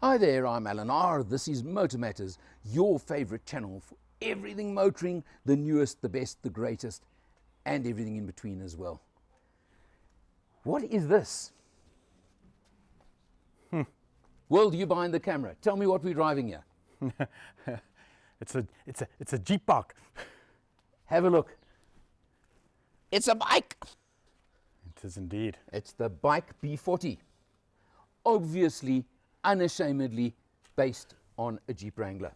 Hi there, I'm Alan R. This is Motor Matters, your favourite channel for everything motoring, the newest, the best, the greatest, and everything in between as well. What is this? World, you behind the camera. Tell me what we're driving here. It's a Jeep park. Have a look. It's a bike. It is indeed. It's the BAIC B40. Obviously, unashamedly based on a Jeep Wrangler.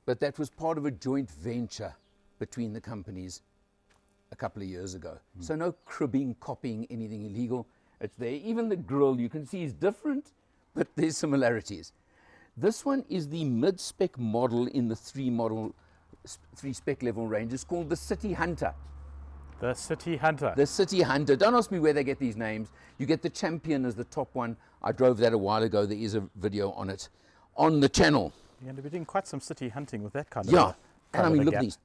But that was part of a joint venture between the companies a couple of years ago. So no cribbing, copying, anything illegal. It's there. Even the grille you can see is different, but there's similarities. This one is the mid-spec model in the three spec level range. It's called the City Hunter. The City Hunter. The City Hunter. Don't ask me where they get these names. You get the Champion as the top one. I drove that a while ago. There is a video on it on the channel. You're going to be doing quite some city hunting with that kind of. Yeah, and I mean,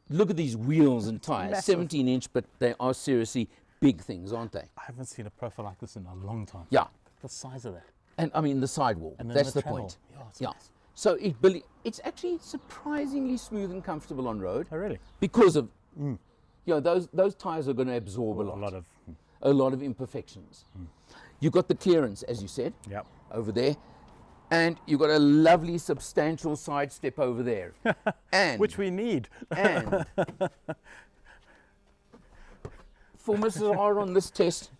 look at these wheels and tires. Massive. 17-inch, but they are seriously big things, aren't they? I haven't seen a profile like this in a long time. Yeah, The size of that. and I mean the sidewall. And then That's the travel. point. Yeah, it's Yeah. nice. So it's actually surprisingly smooth and comfortable on road Oh, really? because of you know those tires are going to absorb a lot of imperfections. You've got the clearance, as you said, Yep. over there, and you've got a lovely substantial side step over there, and Which we need. and for Mrs. R on this test,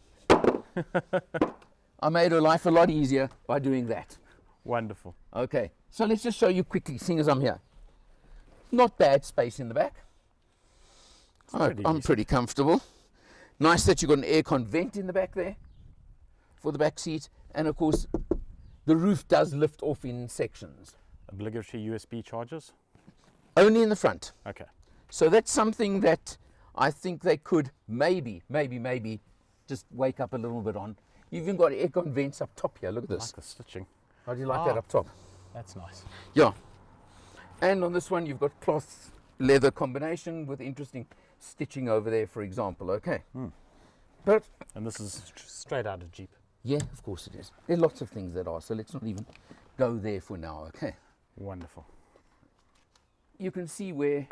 I made her life a lot easier by doing that. Wonderful. Okay, so let's just show you quickly, seeing as I'm here. Not bad space in the back. I'm pretty comfortable. Nice that you've got an aircon vent in the back there for the back seat, and of course the roof does lift off in sections. Obligatory USB chargers. Only in the front. Okay. So that's something that I think they could maybe just wake up a little bit on. You've even got aircon vents up top here. Look at I this. like the stitching. How do you like that up top? That's nice. Yeah. And on this one, you've got cloth leather combination with interesting stitching over there, for example. Okay. But And this is straight out of Jeep. yeah, of course it is. There are lots of things that are, so let's not even go there for now. Okay. Wonderful. You can see where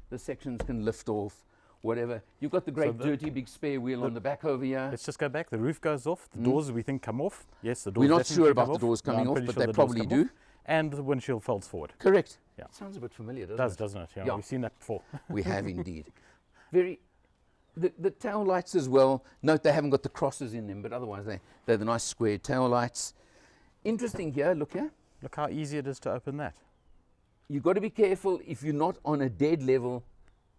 the sections can lift off, whatever. You've got the great dirty big spare wheel on the back over here. Let's just go back. The roof goes off. The doors we think come off. Yes, the doors. We're not definitely sure about come the doors No, coming I'm off, pretty but sure they the doors probably come do. off. And the windshield folds forward. Correct. Yeah. Sounds a bit familiar, It doesn't doesn't it? Yeah, Yeah. we've seen that before. We have indeed. The tail lights as well. Note they haven't got the crosses in them, but otherwise they're the nice square tail lights. Interesting here, look here. Look how easy it is to open that. You've got to be careful if you're not on a dead level,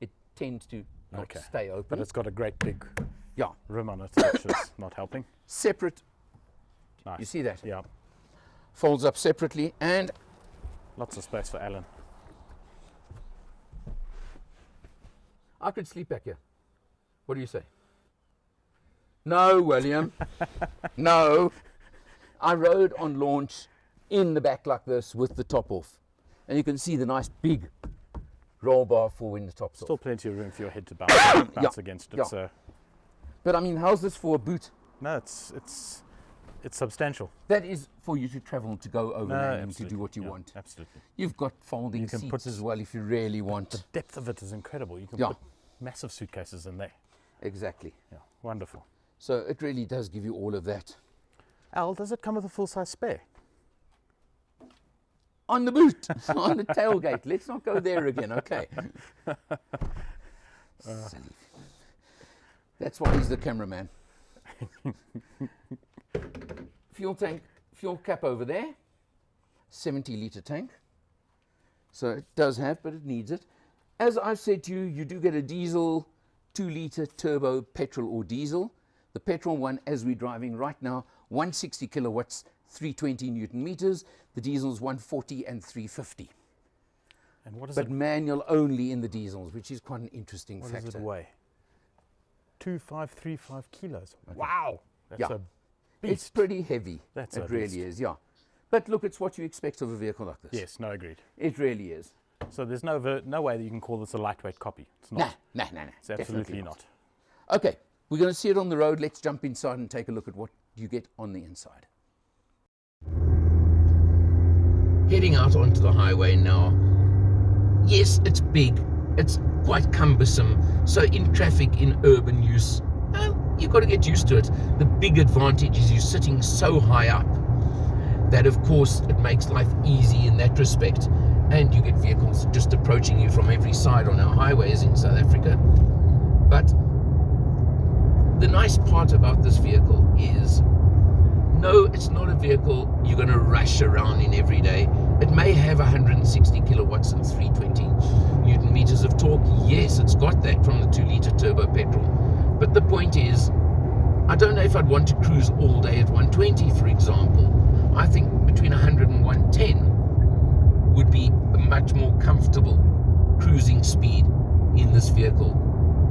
it tends to not stay open. But it's got a great big yeah, rim on it, which is not helping. separate. Nice. You see that? Yeah. Folds up separately, and Lots of space for Alan. I could sleep back here. What do you say? No, William. No. I rode on launch in the back like this with the top off. And you can see the nice big roll bar for when the top's Still off. plenty of room for your head to bounce against it. yeah. So But I mean, how's this for a boot? no, it's substantial. That is for you to travel, to go overland, and to do what you Yeah, want. Absolutely. You've got folding You can seats put as well if you really want. The depth of it is incredible. You can Yeah. put massive suitcases in there. Exactly. Yeah, wonderful. So it really does give you all of that. Al, does it come with a full-size spare? On the boot, on the tailgate. Let's not go there again, okay? Silly. That's why he's the cameraman. Fuel tank, fuel cap over there. 70-litre tank. So it does have, but it needs it. As I've said to you, you do get a diesel 2-litre turbo petrol or diesel. The petrol one, as we're driving right now, 160 kilowatts, 320 newton meters. The diesel's 140 and 350. And what is But it? manual only in the diesels, which is quite an interesting What factor. does it weigh? 2535 kilos. Wow, that's Yeah. a It's beast. pretty heavy. That's it a really beast. is, yeah. But look, it's what you expect of a vehicle like this. Yes, no, agreed. It really is. So there's no way that you can call this a lightweight copy. It's not. Nah. It's absolutely not. Okay, we're going to see it on the road. Let's jump inside and take a look at what you get on the inside. heading out onto the highway now. Yes, it's big, it's quite cumbersome, so in traffic, in urban use, you've got to get used to it. The big advantage is you're sitting so high up that of course it makes life easy in that respect, and you get vehicles just approaching you from every side on our highways in South Africa. But the nice part about this vehicle is, no, it's not a vehicle you're going to rush around in every day. It may have 160 kilowatts and 320 Newton meters of torque. Yes, it's got that from the 2-litre turbo petrol. But the point is, I don't know if I'd want to cruise all day at 120, for example. I think between 100 and 110 would be a much more comfortable cruising speed in this vehicle.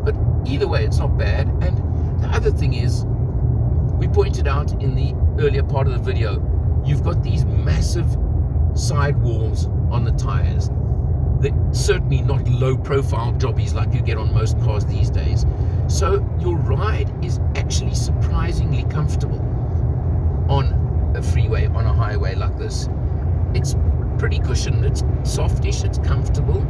But either way, it's not bad. And the other thing is, we pointed out in the earlier part of the video, you've got these massive side walls on the tires. They're certainly not low profile jobbies like you get on most cars these days. So your ride is actually surprisingly comfortable on a freeway, on a highway like this. It's pretty cushioned, it's softish, it's comfortable.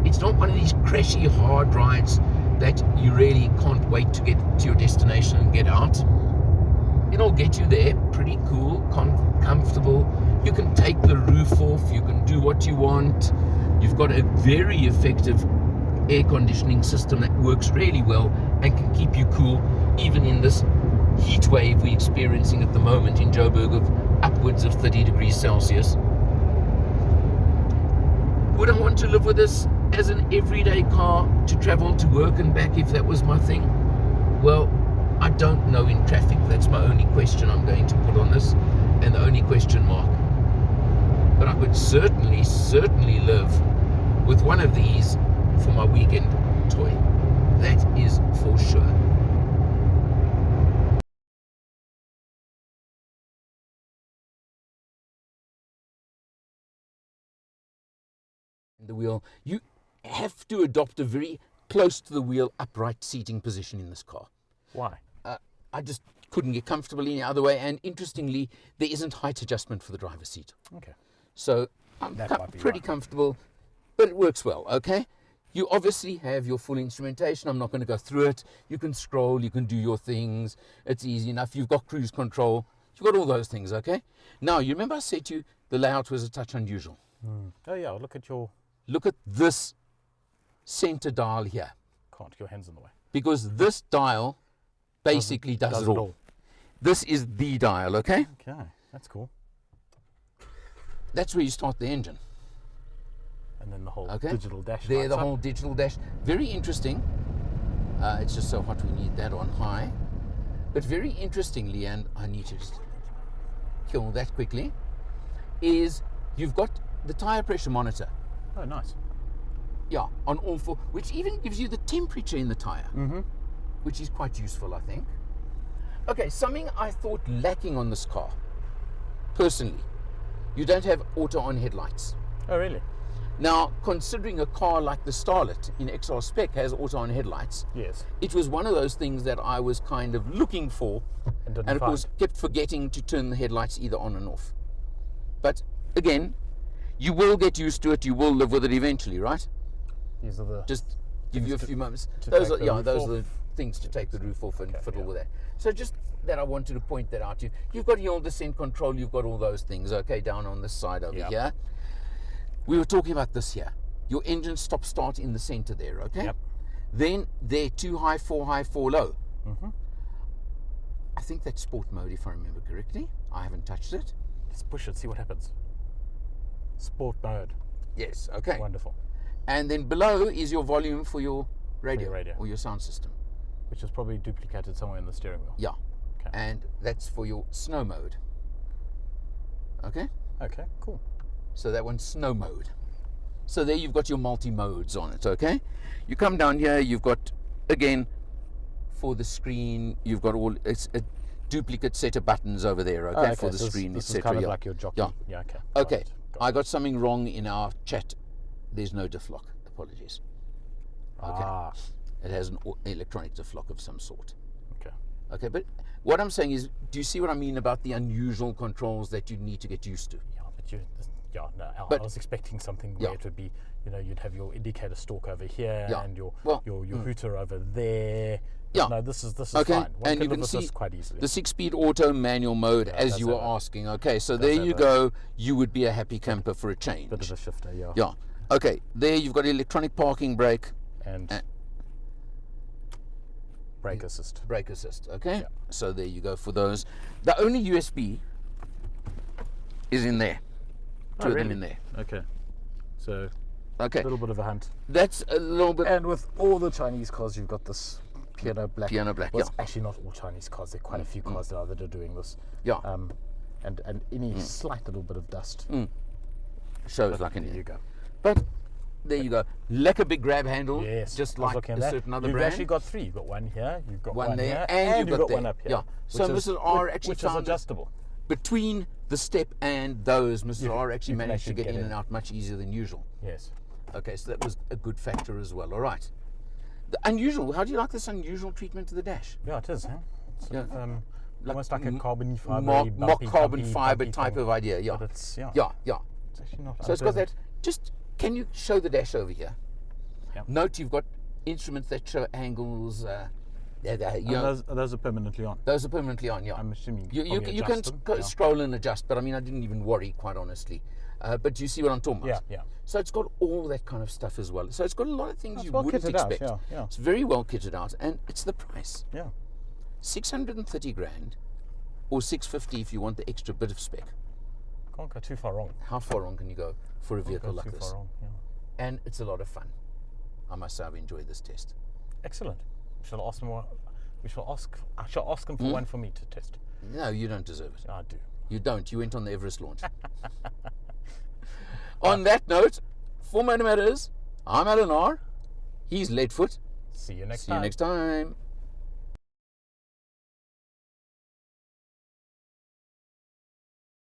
It's not one of these crashy hard rides that you really can't wait to get to your destination and get out. It'll get you there pretty cool, comfortable. You can take the roof off, you can do what you want. You've got a very effective air conditioning system that works really well and can keep you cool even in this heat wave we're experiencing at the moment in Joburg of upwards of 30 degrees Celsius. Would I want to live with this as an everyday car to travel to work and back if that was my thing? Well, I don't know in traffic. That's my only question I'm going to put on this, and the only question mark. But I could certainly live with one of these for my weekend toy. That is for sure. The wheel, you have to adopt a very close to the wheel upright seating position in this car. Why? I just couldn't get comfortable any other way, and interestingly, there isn't height adjustment for the driver's seat. Okay. So I'm pretty comfortable, but it works well, okay? You obviously have your full instrumentation. I'm not going to go through it. You can scroll, you can do your things. It's easy enough. You've got cruise control. You've got all those things, okay? Now, you remember I said to you the layout was a touch unusual. Oh yeah, look at this center dial here. Can't get your hands in the way. Because this dial basically does it all. This is the dial, okay? Okay, that's cool. That's where you start the engine. And then the whole digital dash. There, the whole digital dash. Very interesting. It's just so hot we need that on high. But very interestingly, and I need to just kill that quickly, is you've got the tire pressure monitor. Oh, nice. Yeah, on all four, which even gives you the temperature in the tire, which is quite useful, I think. Okay, something I thought lacking on this car, personally, you don't have auto-on headlights. Oh, really? Now, considering a car like the Starlet in XR spec has auto-on headlights, yes, it was one of those things that I was kind of looking for, and of course kept forgetting to turn the headlights either on and off. But again, you will get used to it, you will live with it eventually, right? These are the just give you a few moments. Those are the things to take the roof off and fiddle with that. So just that I wanted to point that out to you. You've got your descent control, you've got all those things, okay, down on this side over here. We were talking about this here. Your engine stop start in the center there, okay? Yep. Then they're 2 high, 4 low. I think that's sport mode if I remember correctly. I haven't touched it. Let's push it, see what happens. Sport mode. Yes, okay. Wonderful. And then below is your volume for your radio, or your sound system. Which is probably duplicated somewhere in the steering wheel. Yeah. Okay. And that's for your snow mode. Okay? Okay, cool. So that one's snow mode. So there you've got your multi-modes on it, okay? You come down here, you've got, again, for the screen, you've got it's a duplicate set of buttons over there, okay, for the screen, this etc. is kind of like your jockey. Yeah, okay. Okay, I got something wrong in our chat. There's no diff lock. Apologies. Okay. It has an electronic diff lock of some sort. Okay. Okay, but what I'm saying is, do you see what I mean about the unusual controls that you need to get used to? Yeah, but Yeah, no, I But- was expecting something Yeah. where it would be, you'd have your indicator stalk over here Yeah. and your Well, hooter over there. Yeah. No, this is Okay, fine. One and can you live can with see this quite easily. the 6-speed auto manual mode Yeah, it as does you were have a- asking. Okay, so does there have you a- go. You would be a happy camper for a change. Bit of a shifter, yeah. Yeah. Okay, there you've got electronic parking brake, And brake assist. brake assist. Okay, Yeah. so there you go for those. The only USB is in there. Two of them in there. Okay. So Okay, a little bit of a hunt. that's a little bit. And with all the Chinese cars, you've got this piano black. Piano black, Well, yeah. it's actually not all Chinese cars. There are quite a few cars now that are doing this. Yeah. And any slight little bit of dust. Shows like There an you go. But there you go. Lekker big grab handle. Yes. Just I was like looking a at that. certain other You've brand. actually got three. You've got one here. You've got One one there, here, and you've got one there. up here. Yeah. So which is- Mrs. R actually which is found it. adjustable. Between the step and those, Mrs. R actually you can managed to actually get get in in. and out much easier than usual. Yes. Okay, so that was a good factor as well. All right. The unusual. How do you like this unusual treatment to the dash? Yeah, it is. Huh? Sort Yeah. of, almost like a carbon fiber. Mock carbon fiber type of idea. Yeah. But it's Yeah. It's actually not. So it's got that. unpleasant. Just can you show the dash over here? Yeah. Note you've got instruments that show angles. You And know, those are permanently on. those are permanently on. Yeah. I'm assuming You probably can adjust them, yeah. scroll and adjust, but I mean, I didn't even worry, quite honestly. But you see what I'm talking about? Yeah. So it's got all that kind of stuff as well. So it's got a lot of things It's you well wouldn't kitted out, expect. yeah. It's very well kitted out, and it's the price. Yeah. 630 grand, or 650 if you want the extra bit of spec. Can't go too far wrong. How far wrong can you go for a Can't vehicle go like too this? far wrong. Yeah. And it's a lot of fun. I must say I've enjoyed this test. Excellent. We shall ask more. I shall ask him for one for me to test. No, you don't deserve it. I do. You don't. You went on the Everest launch. On that note, for Motor Matters, I'm Alan R. He's Leadfoot. See you next See time. you next time.